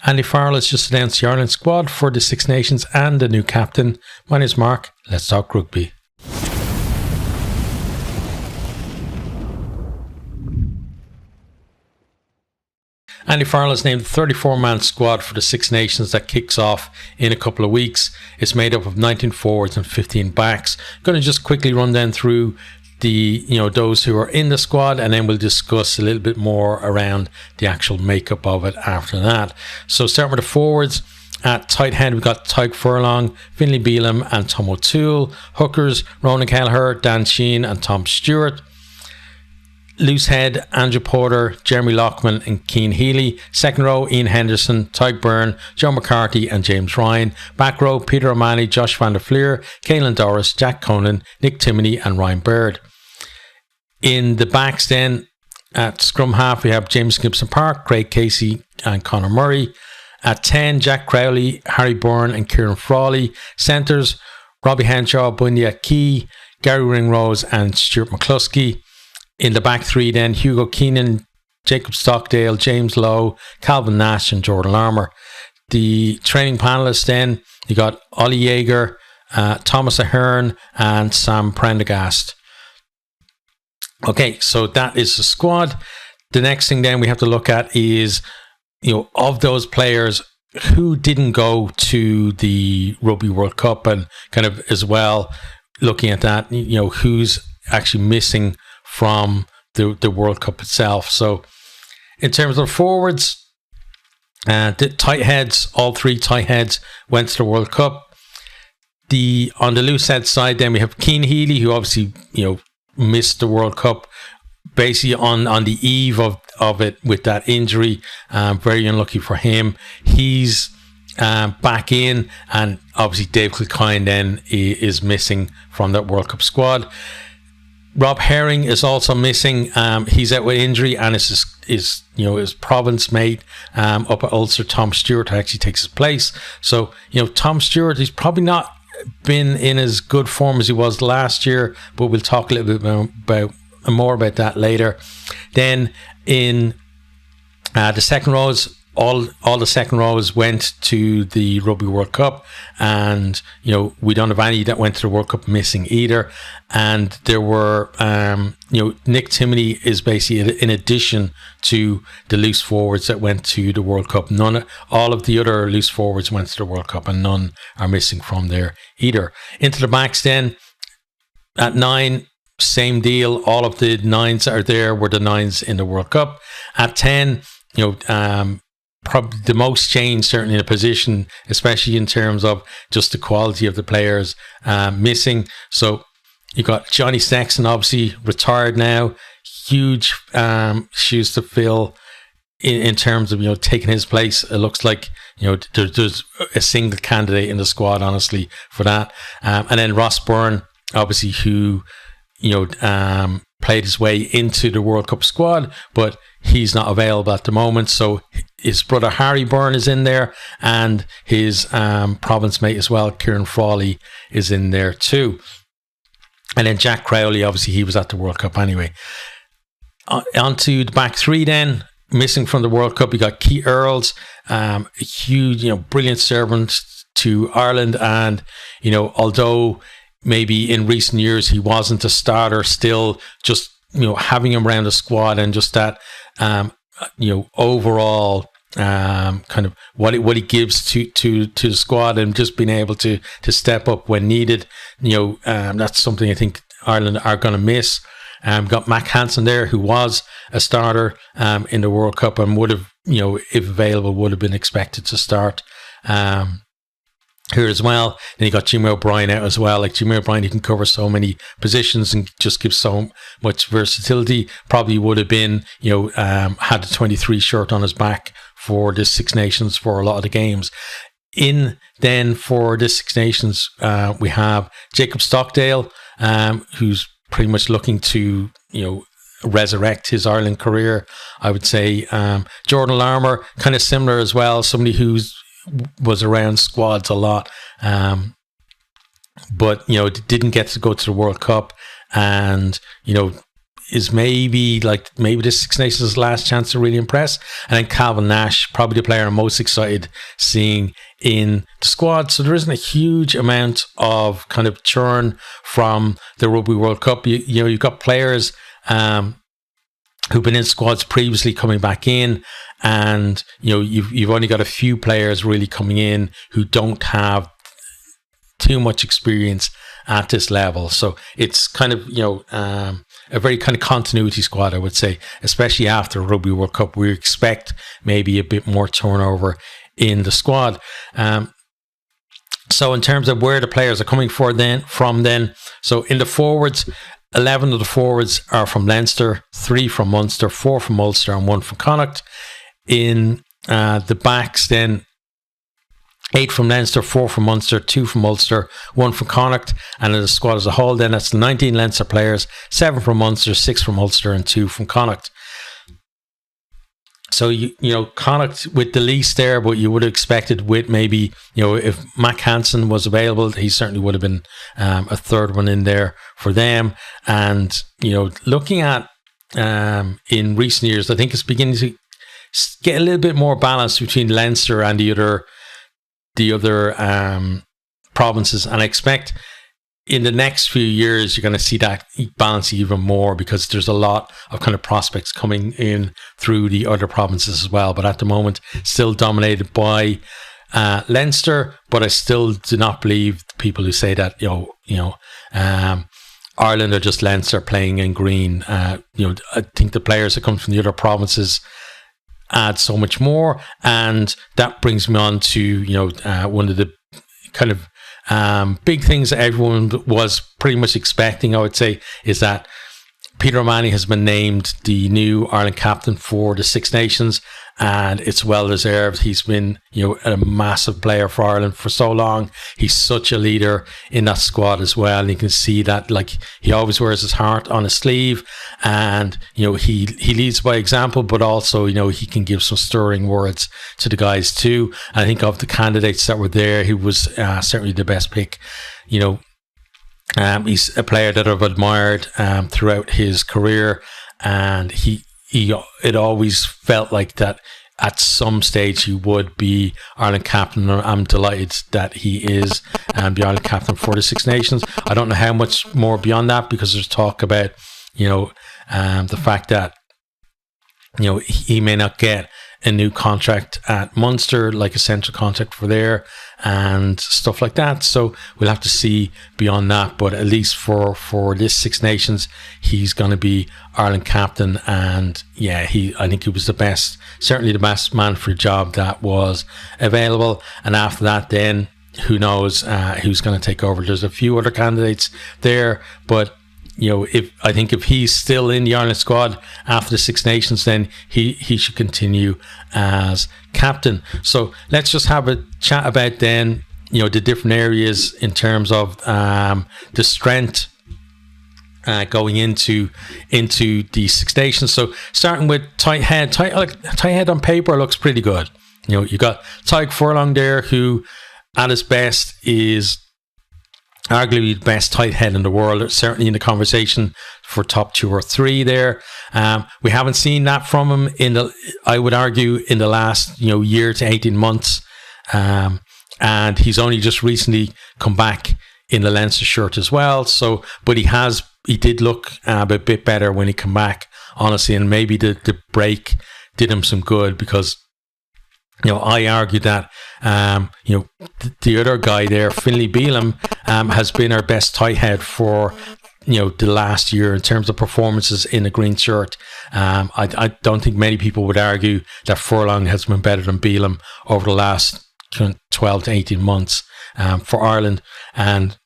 Andy Farrell has just announced the Ireland squad for the Six Nations and the new captain. My name is Mark. Let's talk rugby. Andy Farrell has named the 34-man squad for the Six Nations that kicks off in a couple of weeks. It's made up of 19 forwards and 15 backs. I'm going to just quickly run down through those who are in the squad, and then we'll discuss a little bit more around the actual makeup of it after that. So starting with the forwards, at tight head we've got Tyke Furlong, Finlay Bealham and Tom O'Toole. Hookers, Ronan Kelleher, Dan Sheehan and Tom Stewart. Loose head, Andrew Porter, Jeremy Lockman and Cian Healy. Second row, Ian Henderson, Tyke Byrne, Joe McCarthy and James Ryan. Back row, Peter O'Malley, Josh van der Fleer, Caelan Doris, Jack Conan, Nick Timoney and Ryan Baird. In the backs then, at scrum half we have James Gibson Park, Craig Casey and Conor Murray. At 10, Jack Crowley, Harry Byrne and Kieran Frawley. Centres, Robbie Henshaw, Bundia Key, Gary Ringrose and Stuart McCluskey. In the back three then, Hugo Keenan, Jacob Stockdale, James Lowe, Calvin Nash and Jordan Larmour. The training panelists then, you got Ollie Yeager, Thomas Ahern and Sam Prendergast. Okay, so that is the squad. The next thing then we have to look at is, of those players, who didn't go to the Rugby World Cup, and kind of as well looking at that, who's actually missing from the World Cup itself. So in terms of forwards, the tight heads, all three tight heads went to the World Cup. On the loose head side then we have Cian Healy, who obviously missed the World Cup basically on the eve of it with that injury. Very unlucky for him. He's back in, and obviously Dave Kilcoyne then is missing from that World Cup squad. Rob Herring is also missing. He's out with injury, and it's his province mate up at Ulster, Tom Stewart, actually takes his place. So Tom Stewart, he's probably not been in as good form as he was last year, but we'll talk a little bit more about that later. Then in the second rows, all the second rows went to the Rugby World Cup, and we don't have any that went to the World Cup missing either. And there were Nick Timoney is basically in addition to the loose forwards that went to the World Cup. All of the other loose forwards went to the World Cup, and none are missing from there either. Into the backs then, at 9, same deal. All of the 9s that are there were the 9s in the World Cup. At 10, probably the most change certainly in a position, especially in terms of just the quality of the players missing. So you got Johnny Sexton, obviously retired now, huge shoes to fill in terms of taking his place. It looks like there's a single candidate in the squad honestly for that. And then Ross Byrne, obviously, who played his way into the World Cup squad, but he's not available at the moment. So his brother Harry Byrne is in there, and his province mate as well, Kieran Frawley, is in there too. And then Jack Crowley, obviously he was at the World Cup anyway. On to the back three then, missing from the World Cup, you got Keith Earls, a huge, brilliant servant to Ireland, and although maybe in recent years he wasn't a starter, still just having him around the squad and just that overall kind of what he gives to the squad, and just being able to step up when needed, that's something I think Ireland are going to miss. Got Mac Hansen there, who was a starter in the World Cup and would have, if available, would have been expected to start here as well. Then you got Jimmy O'Brien out as well. Like Jimmy O'Brien, he can cover so many positions and just gives so much versatility. Probably would have been, had the 23 shirt on his back for the Six Nations for a lot of the games. In then for the Six Nations, we have Jacob Stockdale, who's pretty much looking to, resurrect his Ireland career, I would say. Jordan Larmour, kind of similar as well, somebody who's was around squads a lot, but didn't get to go to the World Cup, and is maybe the Six Nations' last chance to really impress. And then Calvin Nash, probably the player I'm most excited seeing in the squad. So there isn't a huge amount of kind of churn from the Rugby World Cup. You've got players who've been in squads previously coming back in, and you've only got a few players really coming in who don't have too much experience at this level. So it's kind of a very kind of continuity squad, I would say, especially after Rugby World Cup. We expect maybe a bit more turnover in the squad. So in terms of where the players are coming from, so in the forwards, 11 of the forwards are from Leinster, 3 from Munster, 4 from Ulster, and 1 from Connacht. In the backs, then 8 from Leinster, 4 from Munster, 2 from Ulster, 1 from Connacht. And in the squad as a whole, then that's 19 Leinster players, 7 from Munster, 6 from Ulster, and 2 from Connacht. So, Connacht with the least there, but you would have expected with maybe, if Mac Hansen was available, he certainly would have been a third one in there for them. And, looking at in recent years, I think it's beginning to get a little bit more balance between Leinster and the other provinces. And I expect in the next few years, you're going to see that balance even more, because there's a lot of kind of prospects coming in through the other provinces as well. But at the moment, still dominated by Leinster. But I still do not believe people who say that, Ireland are just Leinster playing in green. I think the players that come from the other provinces add so much more. And that brings me on to, one of the kind of big things that everyone was pretty much expecting, I would say, is that Peter O'Mahony has been named the new Ireland captain for the Six Nations, and it's well deserved. He's been, a massive player for Ireland for so long. He's such a leader in that squad as well, and you can see that, he always wears his heart on his sleeve, and he leads by example, but also he can give some stirring words to the guys too. And I think of the candidates that were there, he was certainly the best pick. He's a player that I've admired throughout his career, and it always felt like that at some stage he would be Ireland captain. I'm delighted that he is the Ireland captain for the Six Nations. I don't know how much more beyond that, because there's talk about the fact that he may not get a new contract at Munster, like a central contract for there and stuff like that. So we'll have to see beyond that. But at least for this Six Nations, he's going to be Ireland captain. And I think he was certainly the best man for the job that was available. And after that, then who knows who's going to take over. There's a few other candidates there, but if he's still in the Ireland squad after the Six Nations, then he should continue as captain. So let's just have a chat about then, the different areas in terms of the strength going into the Six Nations. So starting with tight head on paper looks pretty good. You got Tadhg Furlong there, who at his best is arguably the best tight head in the world, certainly in the conversation for top 2 or 3 there. We haven't seen that from him I would argue, in the last year to 18 months. And he's only just recently come back in the Leinster shirt as well. So, but he did look a bit better when he came back, honestly, and maybe the break did him some good, because I argue that, the other guy there, Finlay Bealham, has been our best tight head for, the last year in terms of performances in the green shirt. I don't think many people would argue that Furlong has been better than Bealham over the last 12 to 18 months for Ireland. And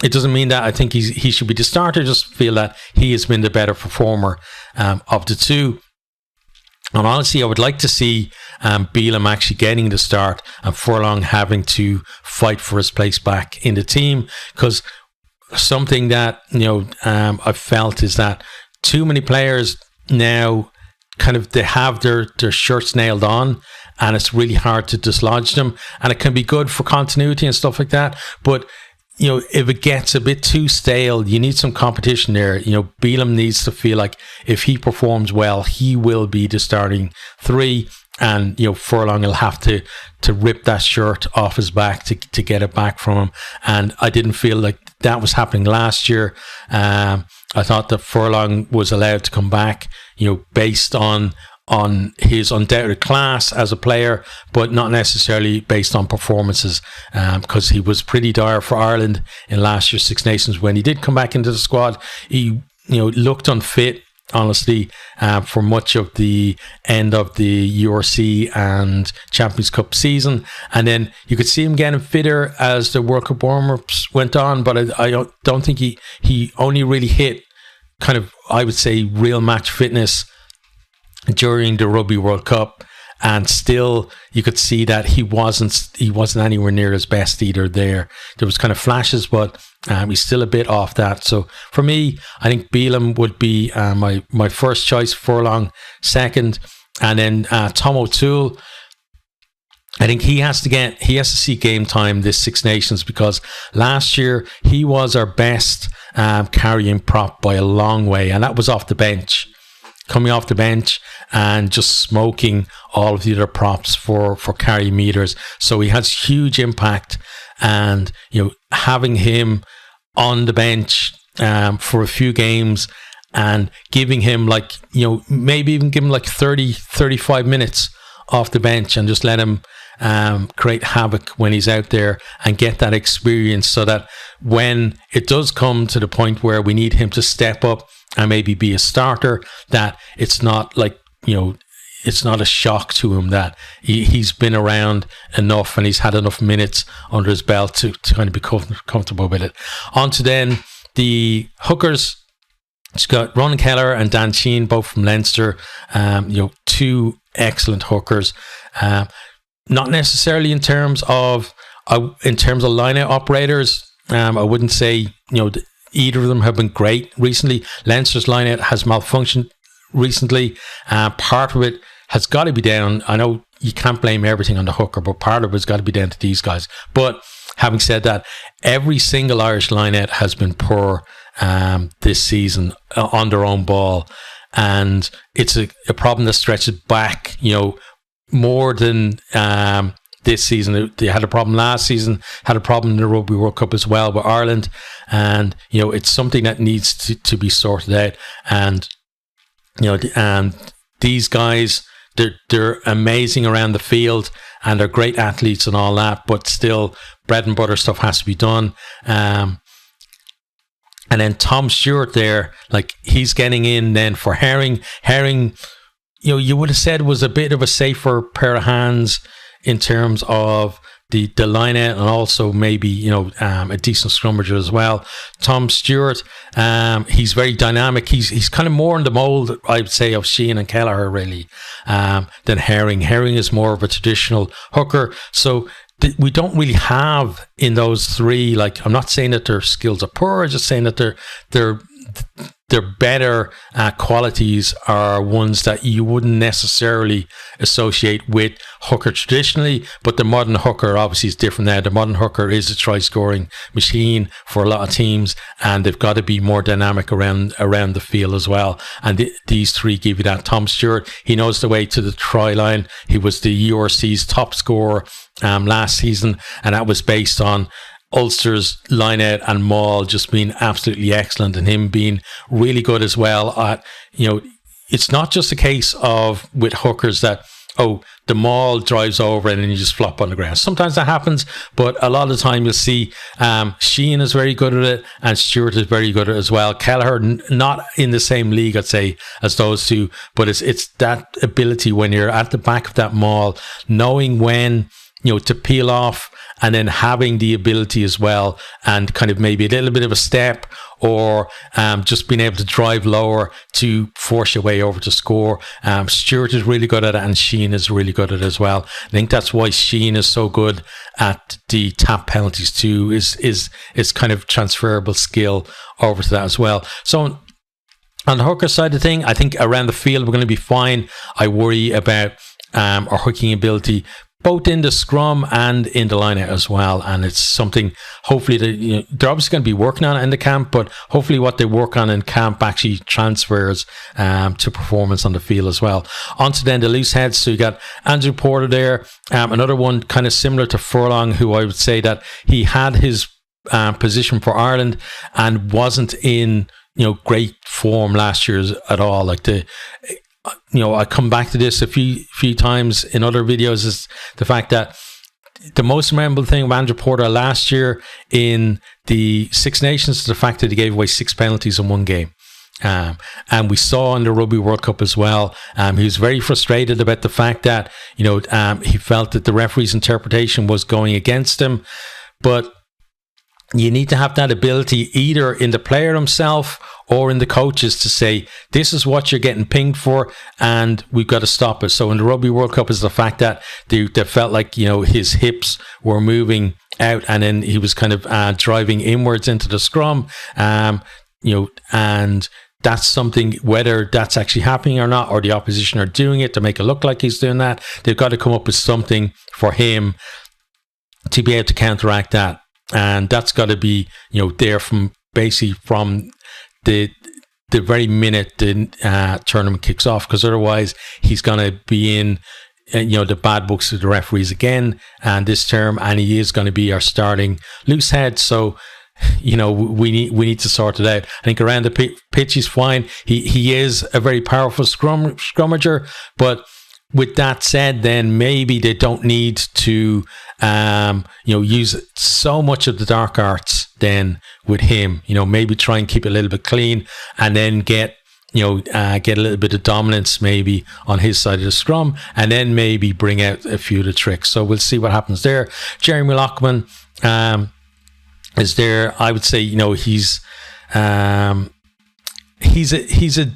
it doesn't mean that I think he should be the starter. I just feel that he has been the better performer of the two. And honestly, I would like to see Bealham actually getting the start and Furlong having to fight for his place back in the team, because something that I've felt is that too many players now they have their shirts nailed on, and it's really hard to dislodge them. And it can be good for continuity and stuff like that, but if it gets a bit too stale, you need some competition there. Beelum needs to feel like if he performs well, he will be the starting three. And, Furlong will have to rip that shirt off his back to get it back from him. And I didn't feel like that was happening last year. I thought that Furlong was allowed to come back, based on his undoubted class as a player, but not necessarily based on performances, because he was pretty dire for Ireland in last year's Six Nations. When he did come back into the squad, he looked unfit, honestly, for much of the end of the URC and Champions Cup season. And then you could see him getting fitter as the World Cup warm-ups went on, but I don't think he only really hit kind of, I would say, real match fitness during the Rugby World Cup, and still you could see that he wasn't anywhere near his best either. There was kind of flashes, but he's still a bit off that. So for me, I think Beelum would be my first choice, Furlong second, and then Tom O'Toole. I think he has to see game time this Six Nations, because last year he was our best carrying prop by a long way, and that was off the bench. Coming off the bench and just smoking all of the other props for carry meters. So he has huge impact, and having him on the bench for a few games and giving him maybe even give him 30-35 minutes off the bench and just let him create havoc when he's out there and get that experience, so that when it does come to the point where we need him to step up and maybe be a starter, that it's not it's not a shock to him, that he's been around enough and he's had enough minutes under his belt to kind of be comfortable with it. On to then the hookers. It's got Ron Keller and Dan Sheehan, both from Leinster. Two excellent hookers. Not necessarily in terms of line-out operators. I wouldn't say either of them have been great recently. Leinster's line-out has malfunctioned recently. Part of it has got to be down. I know you can't blame everything on the hooker, but part of it's got to be down to these guys. But having said that, every single Irish line-out has been poor this season on their own ball, and it's a problem that stretches back, more than this season. They had a problem last season, had a problem in the Rugby World Cup as well with Ireland, and it's something that needs to be sorted out. And and these guys, they're amazing around the field and they're great athletes and all that, but still bread and butter stuff has to be done. And then Tom Stewart there, he's getting in then for Herring. Herring, you would have said was a bit of a safer pair of hands in terms of the line out, and also maybe a decent scrummager as well. Tom Stewart, he's very dynamic. He's kind of more in the mold, I would say, of Sheehan and Kelleher really, than Herring. Herring is more of a traditional hooker. So we don't really have in those three. I'm not saying that their skills are poor. I'm just saying that their better qualities are ones that you wouldn't necessarily associate with hooker traditionally, but the modern hooker obviously is different now. The modern hooker is a try-scoring machine for a lot of teams, and they've got to be more dynamic around the field as well. And these three give you that. Tom Stewart, he knows the way to the try line. He was the URC's top scorer last season, and that was based on Ulster's line-out and maul just being absolutely excellent, and him being really good as well at, it's not just a case of with hookers that, the maul drives over and then you just flop on the ground. Sometimes that happens, but a lot of the time you'll see Sheehan is very good at it and Stewart is very good at it as well. Kelleher, not in the same league, I'd say, as those two, but it's that ability when you're at the back of that maul, knowing when to peel off, and then having the ability as well, and kind of maybe a little bit of a step, or just being able to drive lower to force your way over to score. Stewart is really good at it, and Sheehan is really good at it as well. I think that's why Sheehan is so good at the tap penalties too, is kind of transferable skill over to that as well. So on the hooker side of the thing, I think around the field we're going to be fine. I worry about our hooking ability both in the scrum and in the lineout as well. And it's something, hopefully, that they're obviously going to be working on it in the camp, but hopefully what they work on in camp actually transfers to performance on the field as well. On to then the loose heads. So you got Andrew Porter there, another one kind of similar to Furlong, who I would say that he had his position for Ireland and wasn't in great form last year at all. Like I come back to this a few times in other videos, is the fact that the most memorable thing of Andrew Porter last year in the Six Nations is the fact that he gave away 6 penalties in one game. And we saw in the Rugby World Cup as well, he was very frustrated about the fact that he felt that the referee's interpretation was going against him. But you need to have that ability either in the player himself or in the coaches to say, this is what you're getting pinged for and we've got to stop it. So in the Rugby World Cup is the fact that they felt like, his hips were moving out and then he was kind of driving inwards into the scrum, and that's something, whether that's actually happening or not, or the opposition are doing it to make it look like he's doing that, they've got to come up with something for him to be able to counteract that. And that's got to be, there from basically from the very minute the tournament kicks off, because otherwise he's going to be in, the bad books of the referees again this term, and he is going to be our starting loose head. So, we need to sort it out. I think around the pitch he's fine. He is a very powerful scrummager, but with that said, then maybe they don't need to, use so much of the dark arts then with him. Maybe try and keep it a little bit clean, and then get a little bit of dominance maybe on his side of the scrum, and then maybe bring out a few of the tricks. So we'll see what happens there. Jeremy Loughman is there. I would say he's a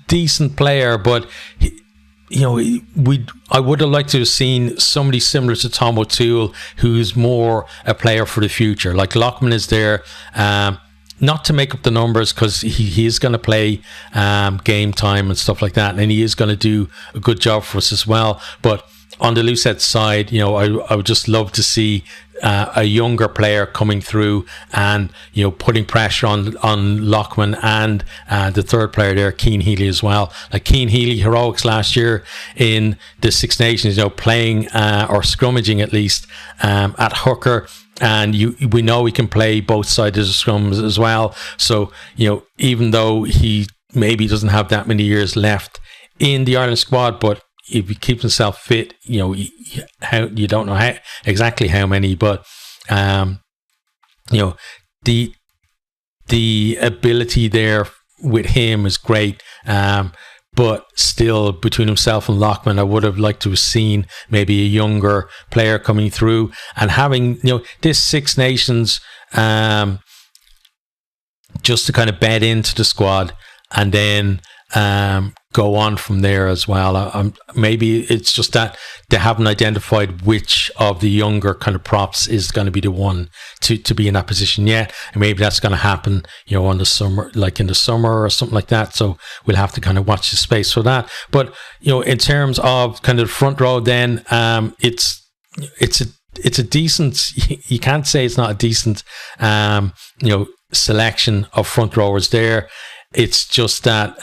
decent player, but I would have liked to have seen somebody similar to Tom O'Toole, who's more a player for the future. Like Loughman is there, not to make up the numbers, because he is going to play game time and stuff like that, and he is going to do a good job for us as well. But on the loosehead side, I would just love to see a younger player coming through and putting pressure on Loughman and the third player there, Cian Healy, as well. Like Cian Healy, heroics last year in the Six Nations, playing or scrummaging at least at hooker, and we know he can play both sides of the scrums as well. So even though he maybe doesn't have that many years left in the Ireland squad, but if he keeps himself fit, you don't know exactly how many, but the ability there with him is great. But still, between himself and Loughman, I would have liked to have seen maybe a younger player coming through and having this Six Nations just to kind of bed into the squad, and then go on from there as well. Maybe it's just that they haven't identified which of the younger kind of props is going to be the one to be in that position yet, and maybe that's going to happen on the summer, like in the summer or something like that. So we'll have to kind of watch the space for that. But in terms of kind of the front row, then it's a decent, you can't say it's not a decent selection of front rowers there. It's just that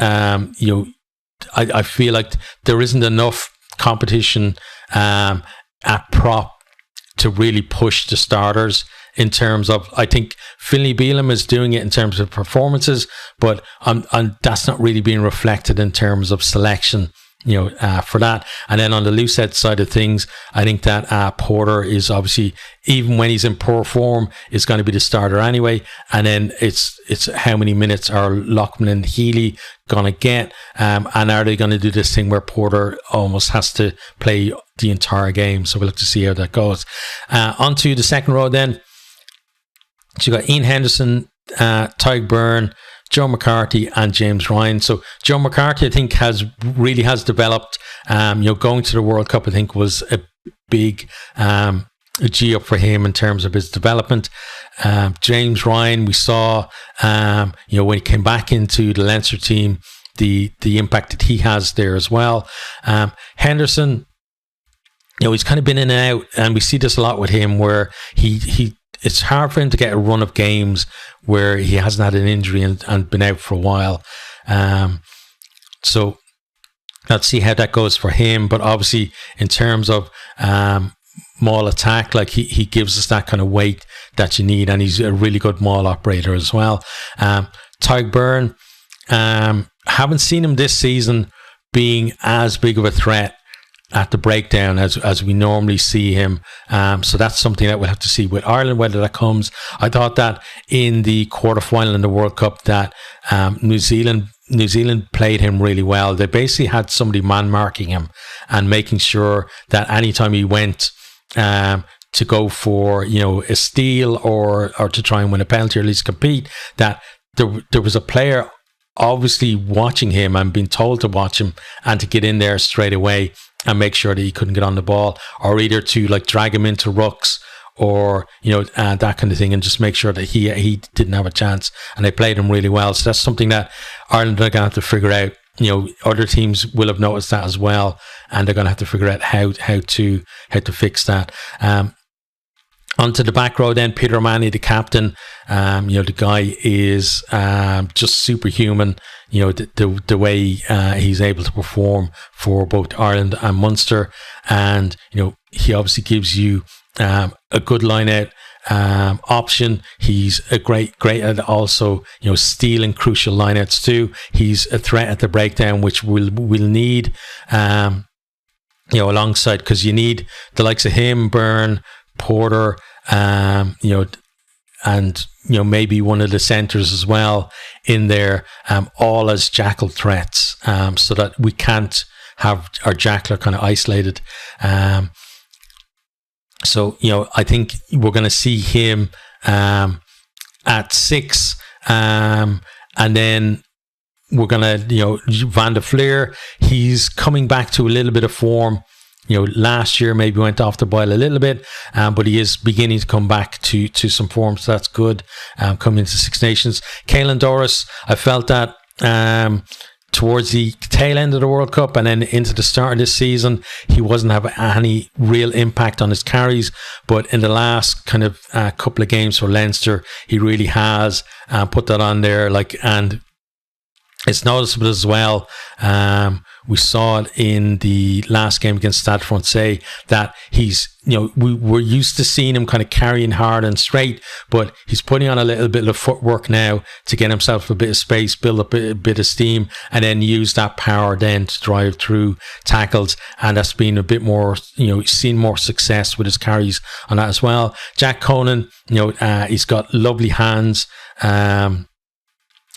I feel like there isn't enough competition at prop to really push the starters in terms of, I think Finlay Bealham is doing it in terms of performances, but that's not really being reflected in terms of selection for that. And then on the loosehead side of things, I think that Porter is obviously, even when he's in poor form, is going to be the starter anyway. And then it's how many minutes are Loughman and Healy going to get, and are they going to do this thing where Porter almost has to play the entire game? So we'll have to see how that goes. Onto the second row then. So you got Ian Henderson, Tadhg Beirne, Joe McCarthy and James Ryan. So Joe McCarthy, I think, has developed. Going to the World Cup, I think, was a big G up for him in terms of his development. James Ryan, we saw, when he came back into the Leinster team, the impact that he has there as well. Henderson, he's kind of been in and out, and we see this a lot with him where he it's hard for him to get a run of games where he hasn't had an injury and been out for a while. So let's see how that goes for him. But obviously, in terms of maul attack, like he gives us that kind of weight that you need, and he's a really good maul operator as well. Tyg Byrne, haven't seen him this season being as big of a threat at the breakdown as we normally see him. So that's something that we'll have to see with Ireland, whether that comes. I thought that in the quarterfinal in the World Cup that New Zealand played him really well. They basically had somebody man marking him and making sure that anytime he went to go for, a steal or to try and win a penalty or at least compete, that there was a player obviously watching him and being told to watch him and to get in there straight away and make sure that he couldn't get on the ball, or either to like drag him into rucks or that kind of thing, and just make sure that he didn't have a chance. And they played him really well. So that's something that Ireland are going to have to figure out. Other teams will have noticed that as well, and they're going to have to figure out how to fix that. Onto the back row then, Peter O'Mahony, the captain. The guy is just superhuman. The way he's able to perform for both Ireland and Munster, and he obviously gives you a good line-out option. He's a great at also stealing crucial lineouts too. He's a threat at the breakdown, which we'll need alongside, because you need the likes of him, Byrne, Porter, and maybe one of the centres as well in there, all as jackal threats, so that we can't have our jackler kind of isolated. So I think we're going to see him at 6, and then we're going to Van der Fleer. He's coming back to a little bit of form. Last year maybe went off the boil a little bit, but he is beginning to come back to some form, so that's good. Coming into Six Nations, Caelan Doris, I felt that towards the tail end of the World Cup and then into the start of this season, he wasn't having any real impact on his carries, but in the last kind of couple of games for Leinster, he really has put that on there, and it's noticeable as well. We saw it in the last game against Stade Francais that he's, we're used to seeing him kind of carrying hard and straight, but he's putting on a little bit of footwork now to get himself a bit of space, build up a bit of steam, and then use that power then to drive through tackles. And that's been a bit more, seen more success with his carries on that as well. Jack Conan, he's got lovely hands.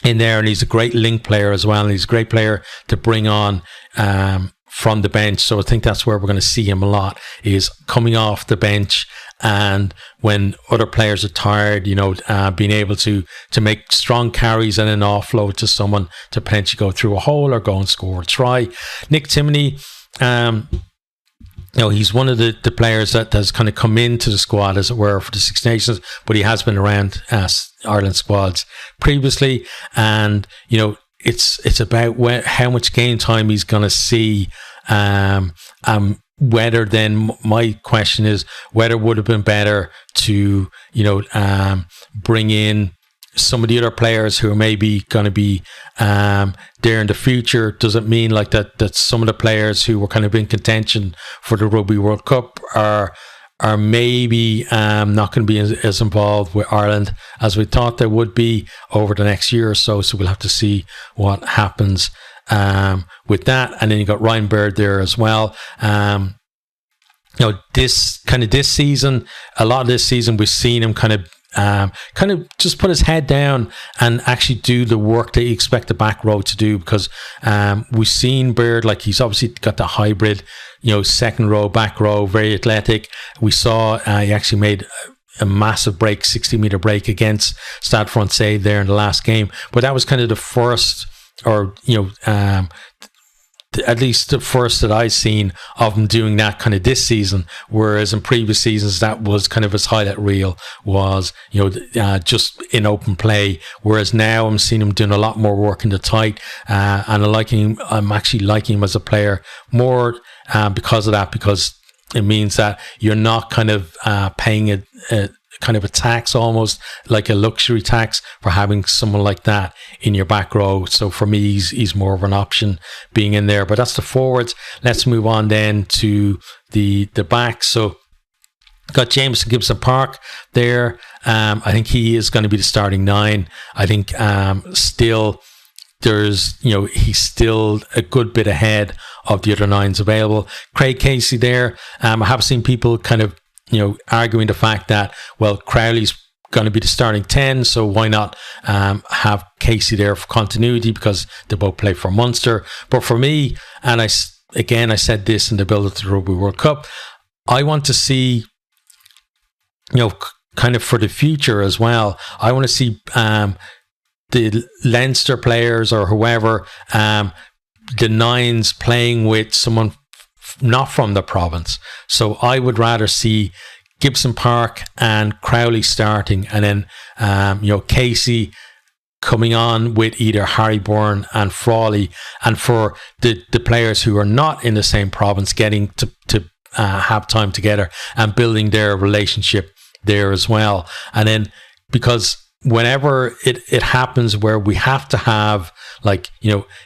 In there, and he's a great link player as well, and he's a great player to bring on from the bench. So I think that's where we're going to see him a lot, is coming off the bench, and when other players are tired, being able to make strong carries and then offload to someone to potentially go through a hole or go and score a try. Nick Timoney, he's one of the players that has kind of come into the squad, as it were, for the Six Nations, but he has been around Ireland squads previously, and it's about how much game time he's going to see, whether then, my question is whether it would have been better to bring in some of the other players who are maybe going to be there in the future. Does it mean like that some of the players who were kind of in contention for the Rugby World Cup are maybe not going to be as involved with Ireland as we thought they would be over the next year or so? So we'll have to see what happens with that. And then you got Ryan Baird there as well. This season, a lot of this season, we've seen him kind of just put his head down and actually do the work that you expect the back row to do, because we've seen Baird, like, he's obviously got the hybrid, second row, back row, very athletic. We saw he actually made a massive break, 60-meter break against Stade Francais there in the last game, but that was kind of the first, or at least the first that I've seen of him doing that kind of this season, whereas in previous seasons that was kind of his highlight reel, was just in open play, whereas now I'm seeing him doing a lot more work in the tight, and I'm actually liking him as a player more because of that, because it means that you're not kind of paying a kind of a tax, almost like a luxury tax, for having someone like that in your back row. So for me, he's more of an option being in there. But that's the forwards. Let's move on then to the backs. So got Jameson Gibson-Park there. I think he is going to be the starting 9. I think still there's, he's still a good bit ahead of the other 9s available. Craig Casey there. I have seen people kind of, arguing the fact that, well, Crowley's going to be the starting 10, so why not have Casey there for continuity, because they both play for Munster. But for me, and I said this in the build-up to the Rugby World Cup, I want to see, kind of for the future as well, I want to see the Leinster players or whoever, the 9s playing with someone not from the province. So I would rather see Gibson-Park and Crowley starting, and then Casey coming on with either Harry Byrne and Frawley, and for the players who are not in the same province getting to have time together and building their relationship there as well. And then, because whenever it happens where we have to have, like,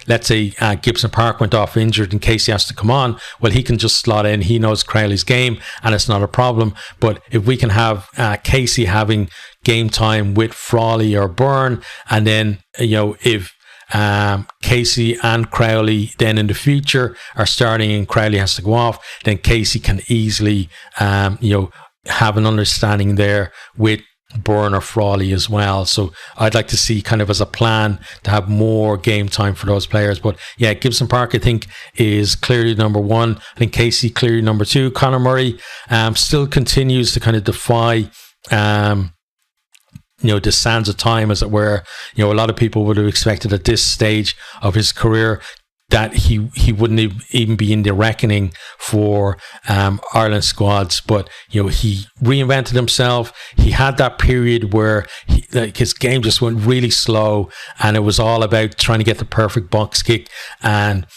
let's say Gibson-Park went off injured and Casey has to come on, well, he can just slot in. He knows Crowley's game and it's not a problem. But if we can have Casey having game time with Frawley or Byrne, and then, if Casey and Crowley then in the future are starting and Crowley has to go off, then Casey can easily, have an understanding there with Byrne or Frawley as well. So I'd like to see, kind of as a plan, to have more game time for those players. But yeah, Gibson-Park I think is clearly number 1. I think Casey clearly number 2. Conor Murray still continues to kind of defy the sands of time, as it were. A lot of people would have expected at this stage of his career that he wouldn't even be in the reckoning for Ireland squads. But he reinvented himself. He had that period where his game just went really slow, and it was all about trying to get the perfect box kick, and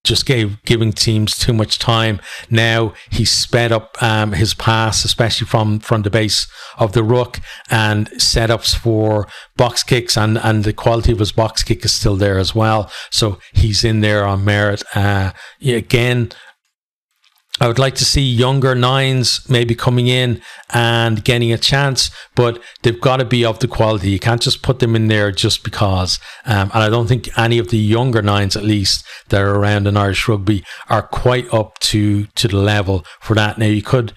just giving teams too much time. Now he's sped up his pass, especially from the base of the ruck, and setups for box kicks, and the quality of his box kick is still there as well. So he's in there on merit. Again, I would like to see younger 9s maybe coming in and getting a chance, but they've got to be of the quality. You can't just put them in there just because. And I don't think any of the younger 9s, at least, that are around in Irish rugby are quite up to the level for that. Now, you could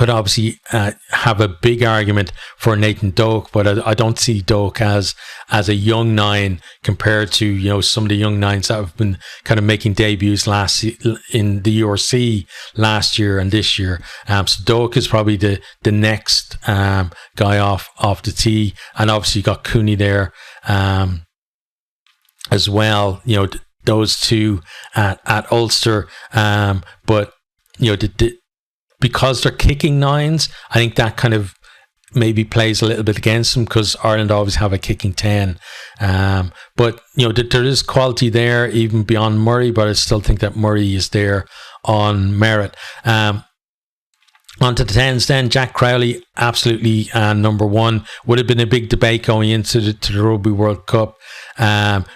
obviously have a big argument for Nathan Doak, but I don't see Doak as a young 9 compared to some of the young 9s that have been kind of making debuts in the URC last year and this year. So Doak is probably the next guy off the tee, and obviously you got Cooney there as well. Those two at Ulster, but because they're kicking 9s, I think that kind of maybe plays a little bit against them, because Ireland always have a kicking 10. But there is quality there even beyond Murray, but I still think that Murray is there on merit. On to the 10s then. Jack Crowley, absolutely number 1. Would have been a big debate going into the Rugby World Cup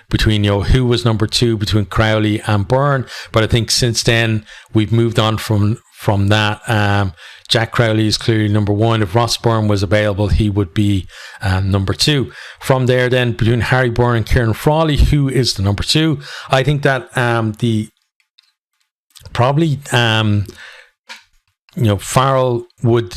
between who was number 2 between Crowley and Byrne. But I think since then we've moved on from that. Jack Crowley is clearly number 1. If Ross Byrne was available, he would be number 2. From there then, between Harry Byrne and Kieran Frawley, who is the number 2? I think that Farrell would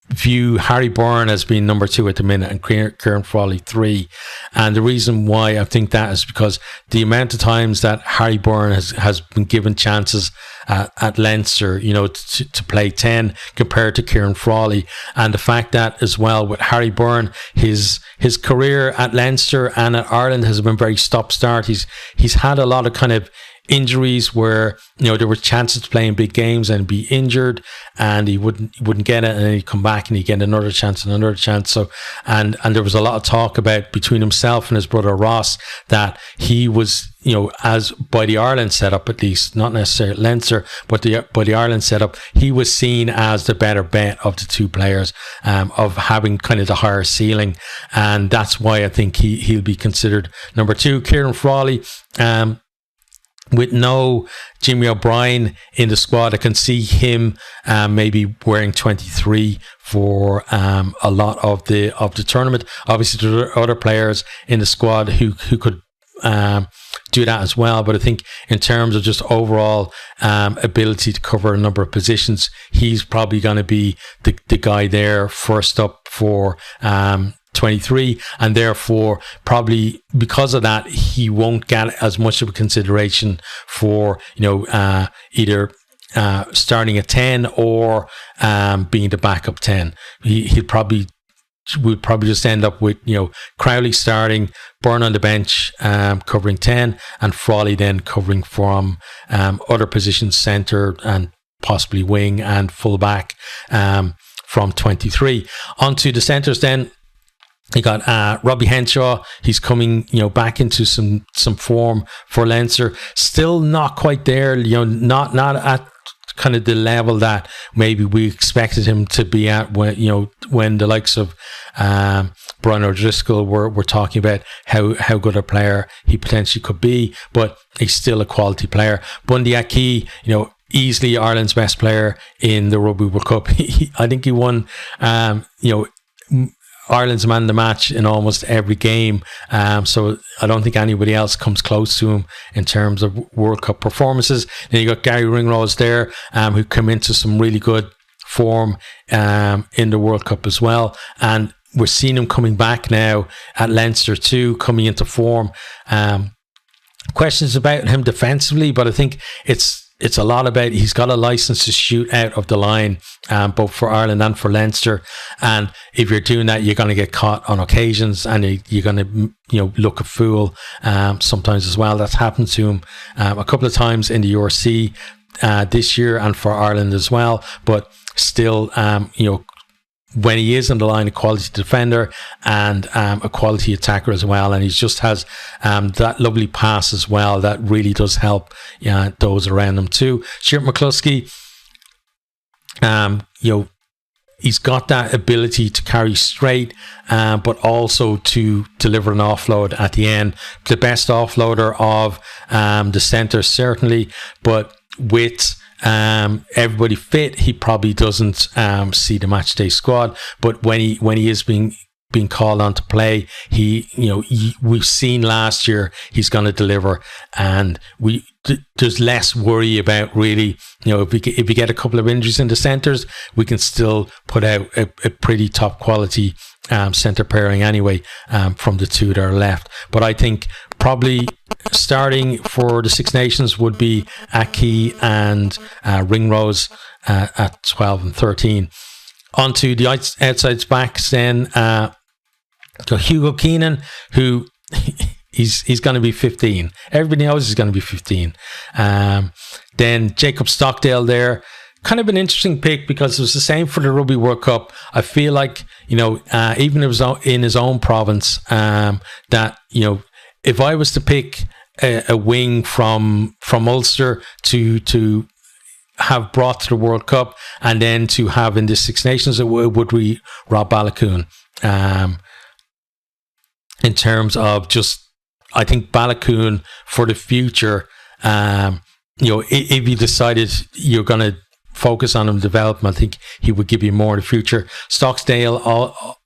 view Harry Byrne as being number 2 at the minute, and Kieran Frawley 3. And the reason why I think that is because the amount of times that Harry Byrne has been given chances at Leinster, to play 10 compared to Kieran Frawley, and the fact that as well with Harry Byrne, his career at Leinster and at Ireland has been very stop-start. He's had a lot of kind of injuries where there were chances to play in big games and be injured, and he wouldn't get it, and then he'd come back and he'd get another chance and another chance. So and there was a lot of talk about between himself and his brother Ross that he was as by the Ireland setup, at least, not necessarily Leinster, but by the Ireland setup, he was seen as the better bet of the two players, of having kind of the higher ceiling, and that's why I think he'll be considered number 2. Kieran Frawley, with no Jimmy O'Brien in the squad, I can see him maybe wearing 23 for a lot of the tournament. Obviously, there are other players in the squad who could do that as well, but I think in terms of just overall ability to cover a number of positions, he's probably going to be the guy there first up for 23, and therefore probably because of that he won't get as much of a consideration for either starting at 10 or being the backup 10. We'll probably just end up with Crowley starting, Byrne on the bench covering 10, and Frawley then covering from other positions, centre and possibly wing and full back from 23. Onto the centres then. You got Robbie Henshaw. He's coming, back into some form for Leinster. Still not quite there, not at kind of the level that maybe we expected him to be at when the likes of Brian O'Driscoll were talking about how good a player he potentially could be, but he's still a quality player. Bundy Aki, easily Ireland's best player in the Rugby World Cup. I think he won, Ireland's man of the match in almost every game, so I don't think anybody else comes close to him in terms of World Cup performances. Then you got Gary Ringrose there, who come into some really good form in the World Cup as well, and we're seeing him coming back now at Leinster too, coming into form. Questions about him defensively, but I think it's a lot about he's got a license to shoot out of the line, both for Ireland and for Leinster. And if you're doing that, you're going to get caught on occasions, and you're going to look a fool sometimes as well. That's happened to him a couple of times in the URC this year and for Ireland as well. But still, when he is on the line, a quality defender and a quality attacker as well, and he just has that lovely pass as well that really does help those around him too. Stuart McCluskey, he's got that ability to carry straight, but also to deliver an offload at the end. The best offloader of the centre certainly, but with everybody fit, he probably doesn't see the match day squad. But when he is being called on to play, we've seen last year he's going to deliver, and there's less worry about really. If we get a couple of injuries in the centres, we can still put out a pretty top quality centre pairing anyway from the two that are left. But I think probably starting for the Six Nations would be Aki and Ringrose at 12 and 13. Onto the outside backs then. So Hugo Keenan, who he's going to be 15. Everybody knows he's going to be 15. Then Jacob Stockdale there. Kind of an interesting pick because it was the same for the Rugby World Cup. I feel like, even if it was in his own province, that, if I was to pick a wing from Ulster to have brought to the World Cup and then to have in the Six Nations, it would be Rob Balakoon. In terms of just, I think Balakoon for the future, if you decided you're going to focus on him development, I think he would give you more in the future. Stockdale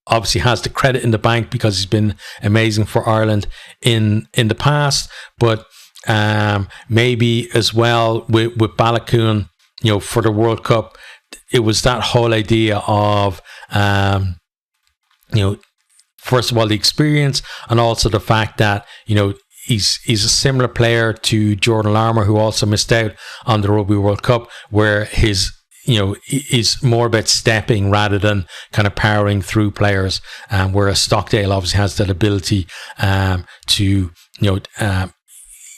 obviously has the credit in the bank because he's been amazing for Ireland in the past, but maybe as well with Balakoon, for the World Cup, it was that whole idea of first of all the experience, and also the fact that he's a similar player to Jordan Larmour, who also missed out on the Rugby World Cup, where his is more about stepping rather than kind of powering through players, whereas Stockdale obviously has that ability to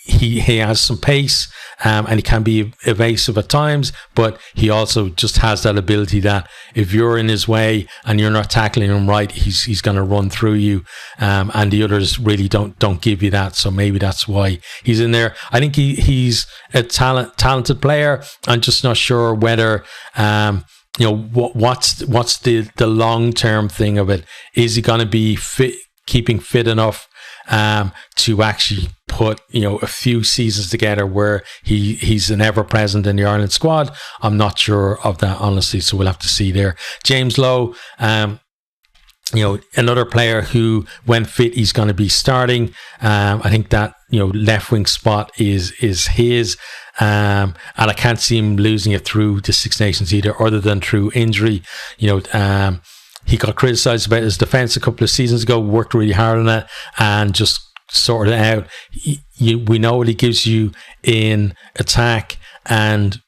he has some pace, and he can be evasive at times, but he also just has that ability that if you're in his way and you're not tackling him right, he's going to run through you, and the others really don't give you that. So maybe that's why he's in there. I think he's a talented player. I'm just not sure whether what's the long term thing of it. Is he going to be keeping fit enough to actually put a few seasons together where he's an ever present in the Ireland squad? I'm not sure of that, honestly, so we'll have to see there. James Lowe, another player who, when fit, he's going to be starting. I think that left wing spot is his, and I can't see him losing it through the Six Nations either, other than through injury. He got criticised about his defence a couple of seasons ago, worked really hard on it, and just sorted it out. We know what he gives you in attack, and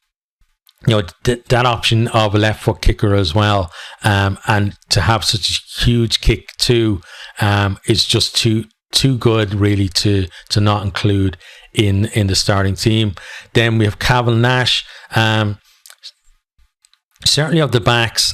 that option of a left foot kicker as well, and to have such a huge kick too, is just too good really to not include in the starting team. Then we have Cavan Nash, certainly of the backs,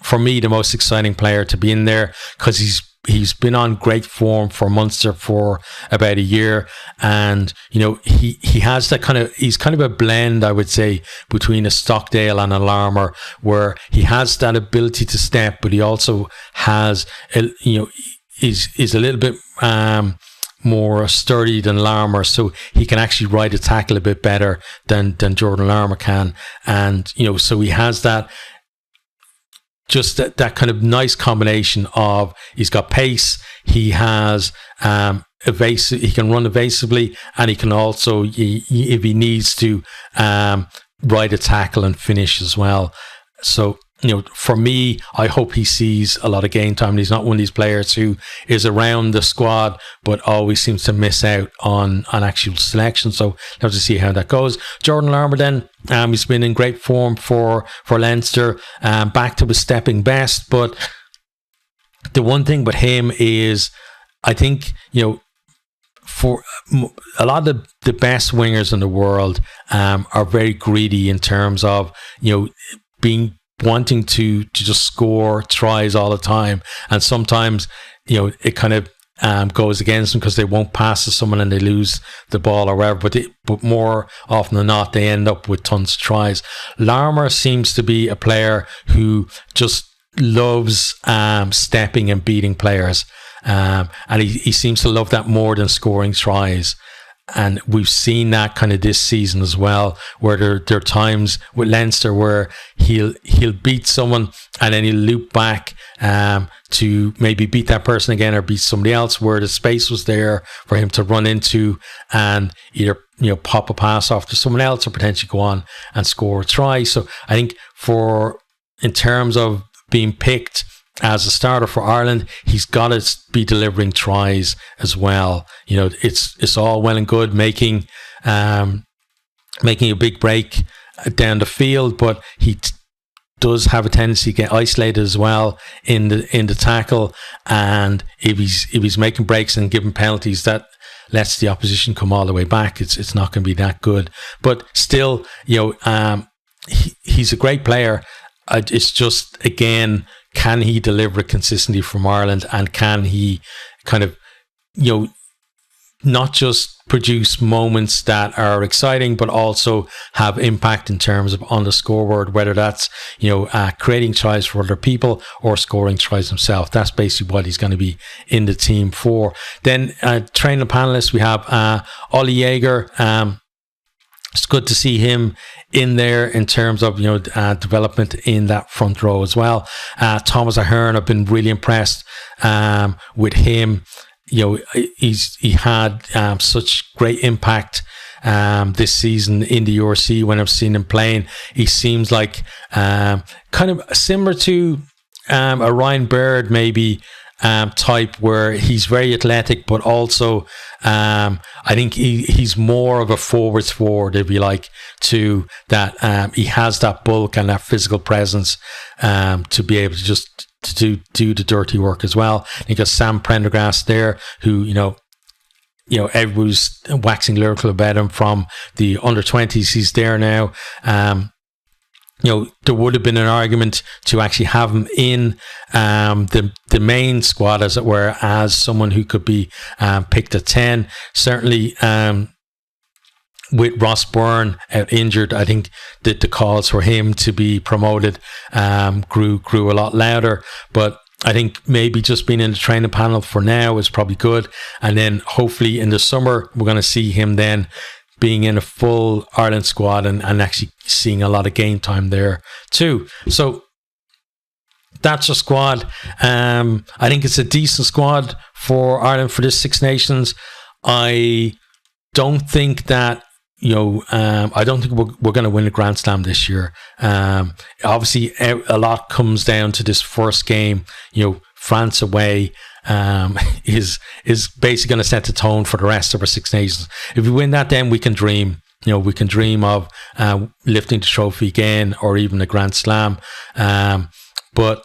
for me, the most exciting player to be in there, because he's been on great form for Munster for about a year, and he has that he's kind of a blend, I would say, between a Stockdale and a Larmour, where he has that ability to step, but he also has is a little bit more sturdy than Larmour, so he can actually ride a tackle a bit better than Jordan Larmour can, and so he has that. Just that kind of nice combination of, he's got pace, he has evasive, he can run evasively, and he can also, if he needs to, ride a tackle and finish as well. So for me, I hope he sees a lot of game time. He's not one of these players who is around the squad but always seems to miss out on actual selection. So we'll have to see how that goes. Jordan Larmour then, he's been in great form for Leinster, back to his stepping best. But the one thing with him is, I think, for a lot of the best wingers in the world are very greedy in terms of wanting to just score tries all the time, and sometimes it kind of goes against them because they won't pass to someone and they lose the ball or whatever, but more often than not they end up with tons of tries. Larmour seems to be a player who just loves stepping and beating players, and he seems to love that more than scoring tries. And we've seen that kind of this season as well, where there are times with Leinster where he'll beat someone and then he'll loop back to maybe beat that person again or beat somebody else where the space was there for him to run into and either pop a pass off to someone else or potentially go on and score a try. So I think in terms of being picked as a starter for Ireland, he's got to be delivering tries as well. It's all well and good making a big break down the field, but he does have a tendency to get isolated as well in the tackle. And if he's making breaks and giving penalties, that lets the opposition come all the way back. It's not going to be that good. But still, he's a great player. It's just, again, can he deliver consistently from Ireland, and can he kind of, not just produce moments that are exciting, but also have impact in terms of on the scoreboard, whether that's, creating tries for other people or scoring tries himself. That's basically what he's going to be in the team for. Then training panelists, we have Ollie Jaeger. It's good to see him in there in terms of development in that front row as well. Thomas Ahern, I've been really impressed with him. He had such great impact this season in the URC when I've seen him playing. He seems like kind of similar to a Ryan Baird maybe type, where he's very athletic, but also I think he's more of a forward, if you like, to that. He has that bulk and that physical presence to be able to just to do the dirty work as well. I think there's Sam Prendergast there, who everybody's waxing lyrical about him from the under-20s. He's there now. There would have been an argument to actually have him in the main squad, as it were, as someone who could be picked at 10. Certainly, with Ross Byrne out injured, I think that the calls for him to be promoted grew a lot louder. But I think maybe just being in the training panel for now is probably good. And then hopefully in the summer, we're going to see him then being in a full Ireland squad and actually seeing a lot of game time there too. So that's a squad. I think it's a decent squad for Ireland for this Six Nations. I don't think that, I don't think we're going to win a Grand Slam this year. Obviously, a lot comes down to this first game. France away is basically going to set the tone for the rest of our Six Nations. If we win that, then we can dream. We can dream of lifting the trophy again, or even a Grand Slam. But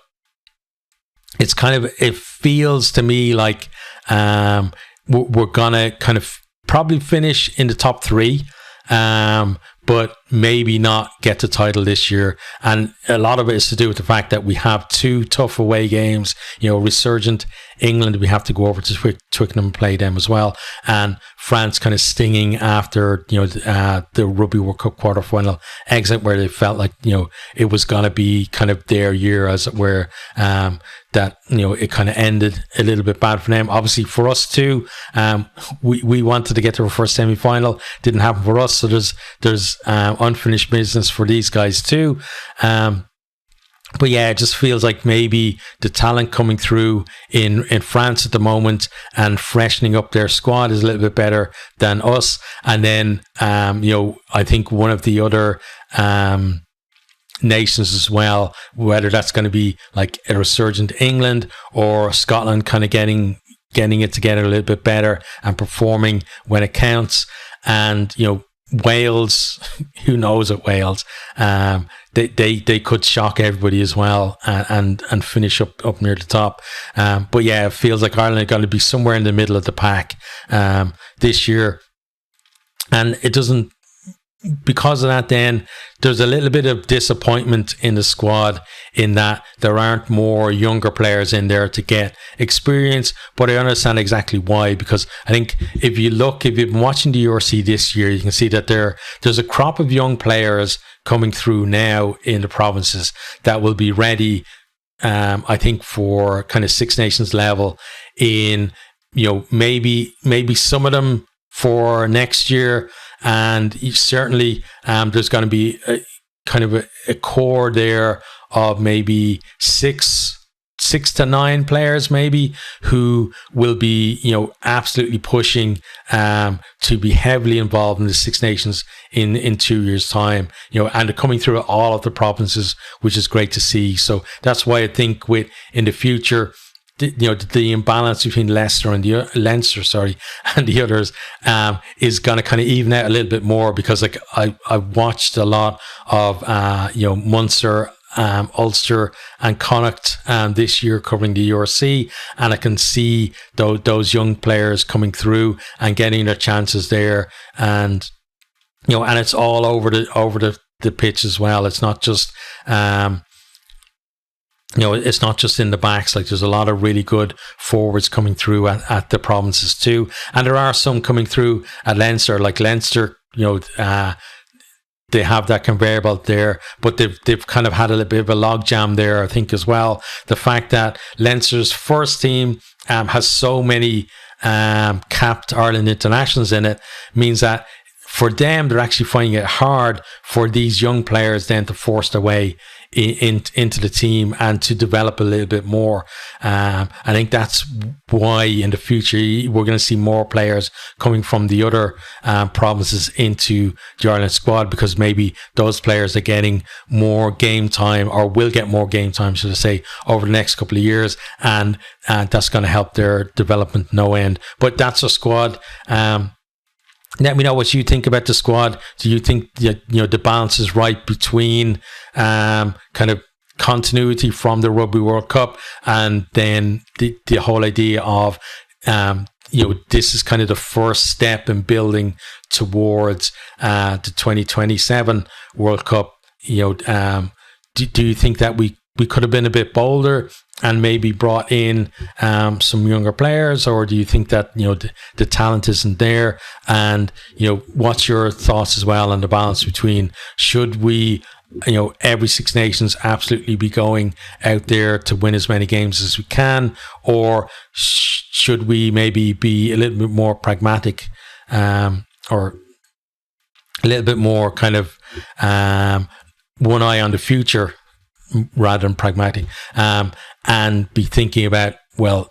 it's it feels to me like we're gonna kind of probably finish in the top 3. But maybe not get the title this year. And a lot of it is to do with the fact that we have 2 tough away games. Resurgent England, we have to go over to Twickenham and play them as well. And France kind of stinging after, the Rugby World Cup quarterfinal exit, where they felt like, it was going to be kind of their year, as it were. That it kind of ended a little bit bad for them. Obviously for us too, we wanted to get to our first semi-final. Didn't happen for us, so there's unfinished business for these guys too. But yeah, it just feels like maybe the talent coming through in France at the moment and freshening up their squad is a little bit better than us. And then I think one of the other nations as well, whether that's going to be like a resurgent England or Scotland kind of getting it together a little bit better and performing when it counts. And Wales, who knows at Wales, they could shock everybody as well and finish up near the top. But yeah, it feels like Ireland are going to be somewhere in the middle of the pack this year. And it doesn't, because of that, then there's a little bit of disappointment in the squad in that there aren't more younger players in there to get experience. But I understand exactly why, because I think if you've been watching the URC this year, you can see that there's a crop of young players coming through now in the provinces that will be ready, I think, for kind of Six Nations level in, maybe some of them for next year. And certainly there's going to be a core there of maybe six to 9 players maybe who will be absolutely pushing to be heavily involved in the Six Nations in 2 years' time, and coming through all of the provinces, which is great to see. So that's why I think in the future, the imbalance between Leinster and the others is going to kind of even out a little bit more, because like I watched a lot of Munster, Ulster and Connacht this year covering the URC, and I can see those young players coming through and getting their chances there, and and it's all over the pitch as well. It's not just it's not just in the backs. Like, there's a lot of really good forwards coming through at the provinces too. And there are some coming through at Leinster. Like Leinster, they have that conveyor belt there, but they've kind of had a little bit of a logjam there, I think, as well. The fact that Leinster's first team has so many capped Ireland internationals in it means that for them, they're actually finding it hard for these young players then to force their way into the team and to develop a little bit more. I think that's why in the future we're going to see more players coming from the other provinces into the Ireland squad, because maybe those players are getting more game time, or will get more game time, should I say, over the next couple of years, and that's going to help their development no end. But that's a squad. Let me know what you think about the squad. Do you think that the balance is right between kind of continuity from the Rugby World Cup and then the whole idea of this is kind of the first step in building towards the 2027 World Cup. Do you think that we could have been a bit bolder and maybe brought in some younger players, or do you think that the talent isn't there? And what's your thoughts as well on the balance between, should we, every Six Nations absolutely be going out there to win as many games as we can, or should we maybe be a little bit more pragmatic, or a little bit more kind of one eye on the future rather than pragmatic, and be thinking about, well,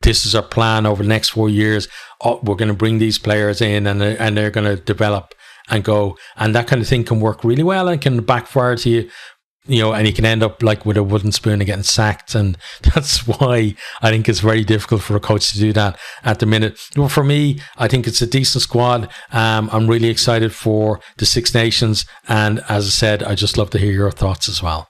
this is our plan over the next 4 years. We're going to bring these players in, and they're going to develop and go, and that kind of thing can work really well and can backfire to you, and you can end up like with a wooden spoon and getting sacked. And that's why I think it's very difficult for a coach to do that at the minute. But for me, I think it's a decent squad. I'm really excited for the Six Nations. And as I said, I just love to hear your thoughts as well.